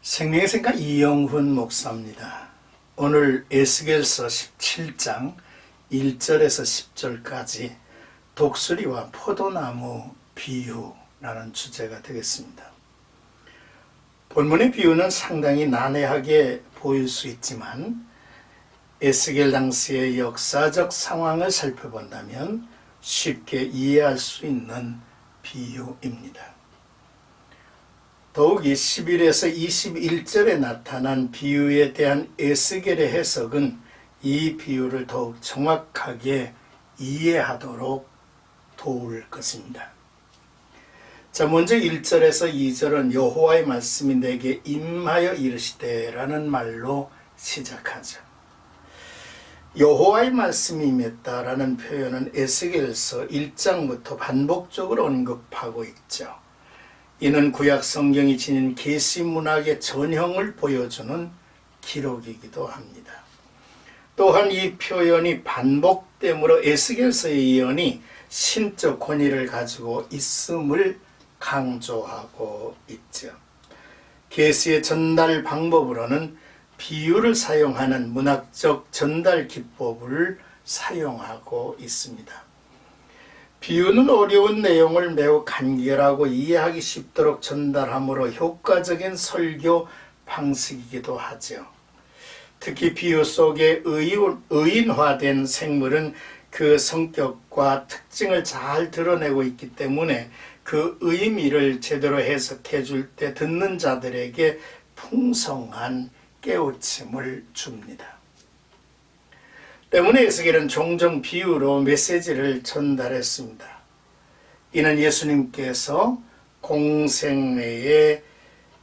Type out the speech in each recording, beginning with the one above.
생명의 생각 이영훈 목사입니다. 오늘 에스겔서 17장 1절에서 10절까지 독수리와 포도나무 비유라는 주제가 되겠습니다. 본문의 비유는 상당히 난해하게 보일 수 있지만 에스겔 당시의 역사적 상황을 살펴본다면 쉽게 이해할 수 있는 비유입니다. 더욱이 11에서 21절에 나타난 비유에 대한 에스겔의 해석은 이 비유를 더욱 정확하게 이해하도록 도울 것입니다. 자, 먼저 1절에서 2절은 여호와의 말씀이 내게 임하여 이르시되 라는 말로 시작하죠. 여호와의 말씀이 임했다라는 표현은 에스겔서 1장부터 반복적으로 언급하고 있죠. 이는 구약 성경이 지닌 계시 문학의 전형을 보여주는 기록이기도 합니다. 또한 이 표현이 반복됨으로 에스겔서의 예언이 신적 권위를 가지고 있음을 강조하고 있죠. 계시의 전달 방법으로는 비유를 사용하는 문학적 전달 기법을 사용하고 있습니다. 비유는 어려운 내용을 매우 간결하고 이해하기 쉽도록 전달함으로 효과적인 설교 방식이기도 하죠. 특히 비유 속에 의인화된 생물은 그 성격과 특징을 잘 드러내고 있기 때문에 그 의미를 제대로 해석해 줄 때 듣는 자들에게 풍성한 깨우침을 줍니다. 때문에 에스겔은 종종 비유로 메시지를 전달했습니다. 이는 예수님께서 공생애의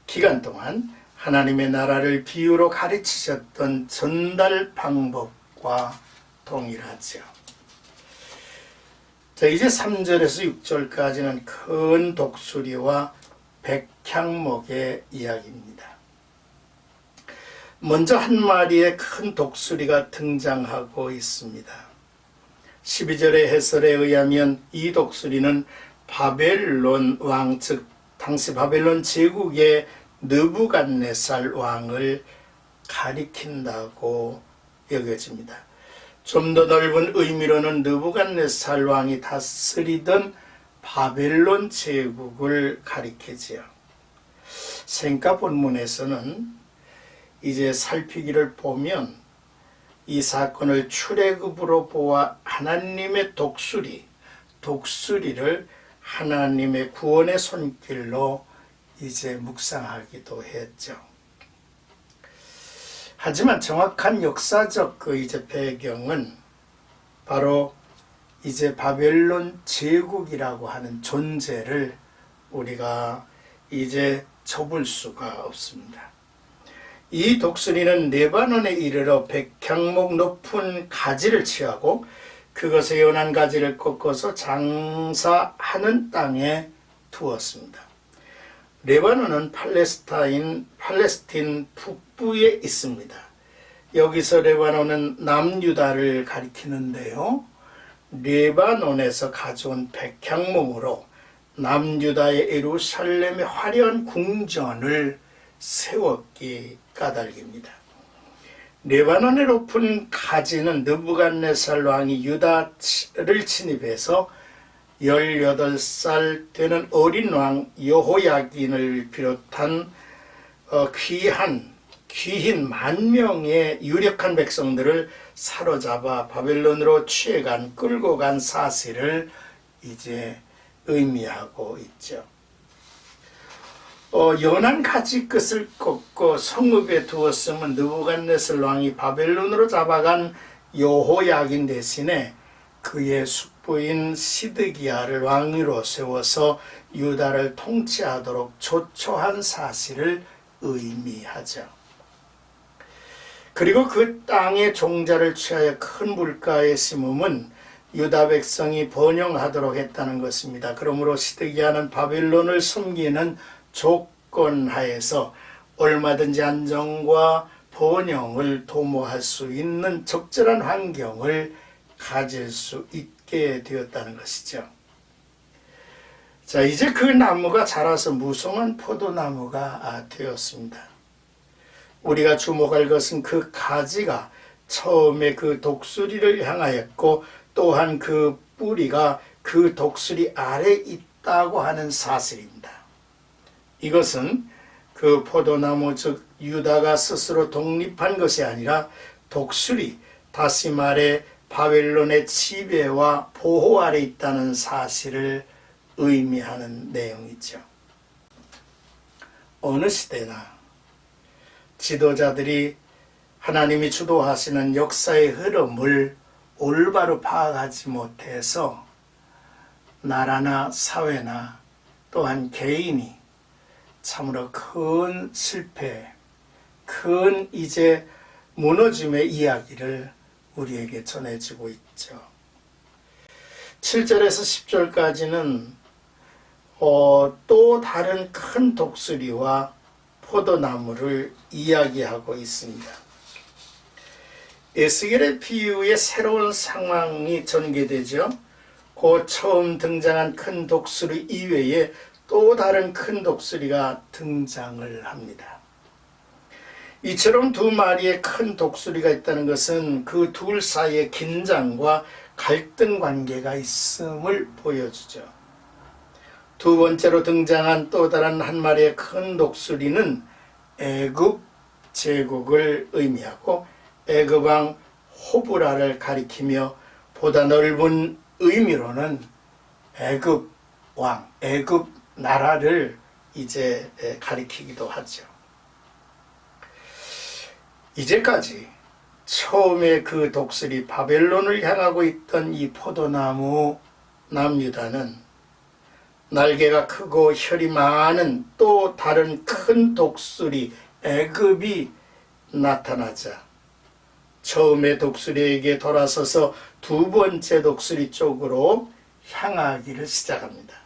기간 동안 하나님의 나라를 비유로 가르치셨던 전달 방법과 동일하죠. 자, 이제 3절에서 6절까지는 큰 독수리와 백향목의 이야기입니다. 먼저 한 마리의 큰 독수리가 등장하고 있습니다. 12절의 해설에 의하면 이 독수리는 바벨론 왕, 즉 당시 바벨론 제국의 느부갓네살 왕을 가리킨다고 여겨집니다. 좀 더 넓은 의미로는 느부갓네살 왕이 다스리던 바벨론 제국을 가리키지요. 생가 본문에서는 이제 살피기를 보면 이 사건을 출애굽으로 보아 하나님의 독수리를 하나님의 구원의 손길로 이제 묵상하기도 했죠. 하지만 정확한 역사적 이제 배경은 바로 이제 바벨론 제국이라고 하는 존재를 우리가 이제 접을 수가 없습니다. 이 독수리는 레바논에 이르러 백향목 높은 가지를 취하고 그것의 연한 가지를 꺾어서 장사하는 땅에 두었습니다. 레바논은 팔레스틴 북부에 있습니다. 여기서 레바논은 남유다를 가리키는데요. 레바논에서 가져온 백향목으로 남유다의 예루살렘의 화려한 궁전을 세웠기 까닭입니다. 레바논의 높은 가지는 느부갓네살 왕이 유다를 침입해서 18살 되는 어린 왕 여호야긴을 비롯한 귀힌 10,000명의 유력한 백성들을 사로잡아 바벨론으로 끌고 간 사실을 이제 의미하고 있죠. 연한 가지 끝을 꺾고 성읍에 두었으면 느부갓네살 왕이 바벨론으로 잡아간 여호야긴 대신에 그의 숙부인 시드기야를 왕으로 세워서 유다를 통치하도록 조처한 사실을 의미하죠. 그리고 그 땅의 종자를 취하여 큰 물가에 심음은 유다 백성이 번영하도록 했다는 것입니다. 그러므로 시드기야는 바벨론을 섬기는 조건하에서 얼마든지 안정과 번영을 도모할 수 있는 적절한 환경을 가질 수 있게 되었다는 것이죠. 자, 이제 그 나무가 자라서 무성한 포도나무가 되었습니다. 우리가 주목할 것은 그 가지가 처음에 그 독수리를 향하였고 또한 그 뿌리가 그 독수리 아래 있다고 하는 사실입니다. 이것은 그 포도나무 즉 유다가 스스로 독립한 것이 아니라 독수리, 다시 말해 바벨론의 지배와 보호 아래 있다는 사실을 의미하는 내용이죠. 어느 시대나 지도자들이 하나님이 주도하시는 역사의 흐름을 올바로 파악하지 못해서 나라나 사회나 또한 개인이 참으로 큰 실패, 큰 이제 무너짐의 이야기를 우리에게 전해지고 있죠. 7절에서 10절까지는 또 다른 큰 독수리와 포도나무를 이야기하고 있습니다. 에스겔의 비유에 새로운 상황이 전개되죠. 그 처음 등장한 큰 독수리 이외에 또 다른 큰 독수리가 등장을 합니다. 이처럼 두 마리의 큰 독수리가 있다는 것은 그 둘 사이에 긴장과 갈등 관계가 있음을 보여주죠. 두 번째로 등장한 또 다른 한 마리의 큰 독수리는 애굽 제국을 의미하고 애굽왕 호브라를 가리키며 보다 넓은 의미로는 애굽 왕, 애굽 나라를 이제 가리키기도 하죠. 이제까지 처음에 그 독수리 바벨론을 향하고 있던 이 포도나무 남유다는 날개가 크고 혈이 많은 또 다른 큰 독수리 애굽이 나타나자 처음에 독수리에게 돌아서서 두 번째 독수리 쪽으로 향하기를 시작합니다.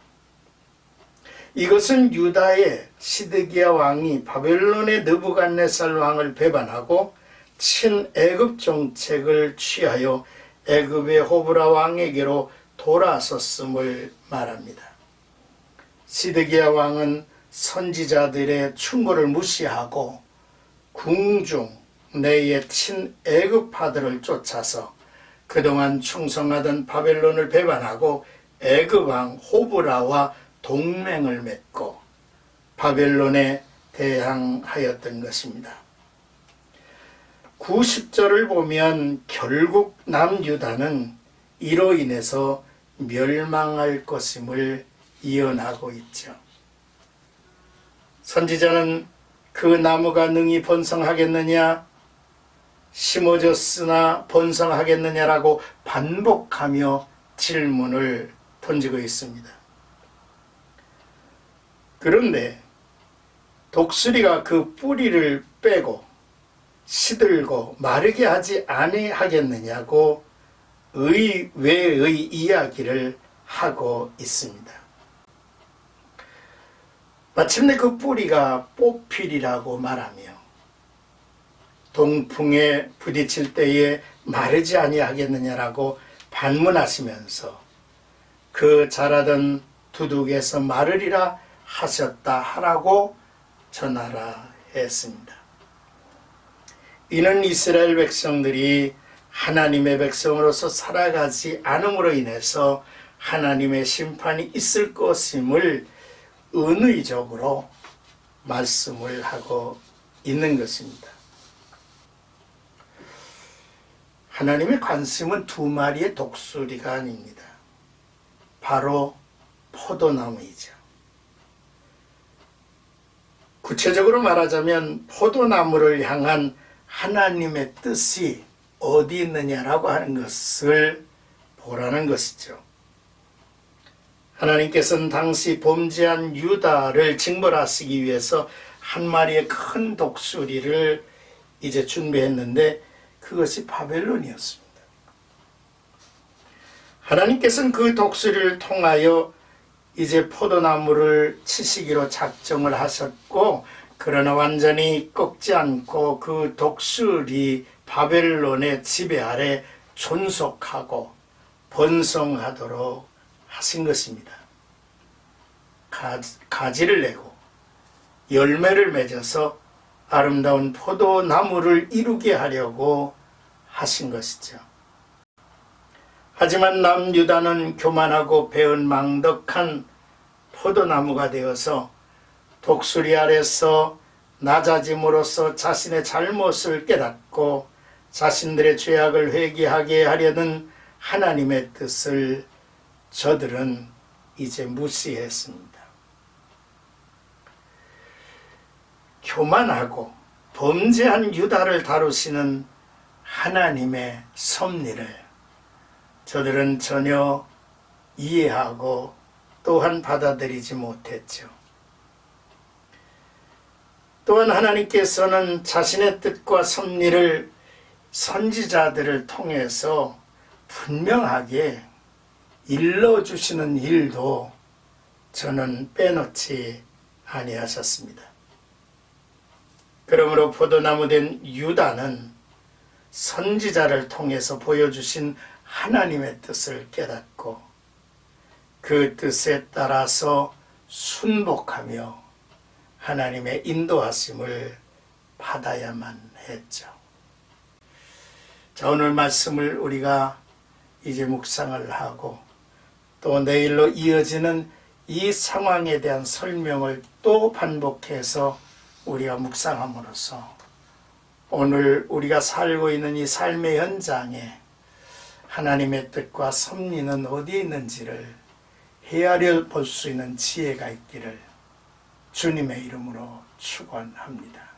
이것은 유다의 시드기야 왕이 바벨론의 느부갓네살 왕을 배반하고 친애굽 정책을 취하여 애굽의 호브라 왕에게로 돌아섰음을 말합니다. 시드기야 왕은 선지자들의 충고를 무시하고 궁중 내의 친애굽파들을 쫓아서 그동안 충성하던 바벨론을 배반하고 애굽 왕 호브라와 동맹을 맺고 바벨론에 대항하였던 것입니다. 90절을 보면 결국 남유다는 이로 인해서 멸망할 것임을 예언하고 있죠. 선지자는 그 나무가 능히 번성하겠느냐, 심어졌으나 번성하겠느냐라고 반복하며 질문을 던지고 있습니다. 그런데 독수리가 그 뿌리를 빼고 시들고 마르게 하지 아니하겠느냐고 의외의 이야기를 하고 있습니다. 마침내 그 뿌리가 뽑히리라고 말하며 동풍에 부딪힐 때에 마르지 아니하겠느냐라고 반문하시면서 그 자라던 두둑에서 마르리라 하셨다 하라고 전하라 했습니다. 이는 이스라엘 백성들이 하나님의 백성으로서 살아가지 않음으로 인해서 하나님의 심판이 있을 것임을 은의적으로 말씀을 하고 있는 것입니다. 하나님의 관심은 두 마리의 독수리가 아닙니다. 바로 포도나무이죠. 구체적으로 말하자면 포도나무를 향한 하나님의 뜻이 어디 있느냐라고 하는 것을 보라는 것이죠. 하나님께서는 당시 범죄한 유다를 징벌하시기 위해서 한 마리의 큰 독수리를 이제 준비했는데 그것이 바벨론이었습니다. 하나님께서는 그 독수리를 통하여 이제 포도나무를 치시기로 작정을 하셨고, 그러나 완전히 꺾지 않고 그 독수리 바벨론의 지배 아래 존속하고 번성하도록 하신 것입니다. 가지를 내고 열매를 맺어서 아름다운 포도나무를 이루게 하려고 하신 것이죠. 하지만 남유다는 교만하고 배은망덕한 포도나무가 되어서 독수리 아래서 낮아짐으로써 자신의 잘못을 깨닫고 자신들의 죄악을 회개하게 하려는 하나님의 뜻을 저들은 이제 무시했습니다. 교만하고 범죄한 유다를 다루시는 하나님의 섭리를 저들은 전혀 이해하고 또한 받아들이지 못했죠. 또한 하나님께서는 자신의 뜻과 섭리를 선지자들을 통해서 분명하게 일러주시는 일도 저는 빼놓지 아니하셨습니다. 그러므로 포도나무 된 유다는 선지자를 통해서 보여주신 하나님의 뜻을 깨닫고 그 뜻에 따라서 순복하며 하나님의 인도하심을 받아야만 했죠. 자, 오늘 말씀을 우리가 이제 묵상을 하고 또 내일로 이어지는 이 상황에 대한 설명을 또 반복해서 우리가 묵상함으로써 오늘 우리가 살고 있는 이 삶의 현장에 하나님의 뜻과 섭리는 어디에 있는지를 헤아려 볼 수 있는 지혜가 있기를 주님의 이름으로 축원합니다.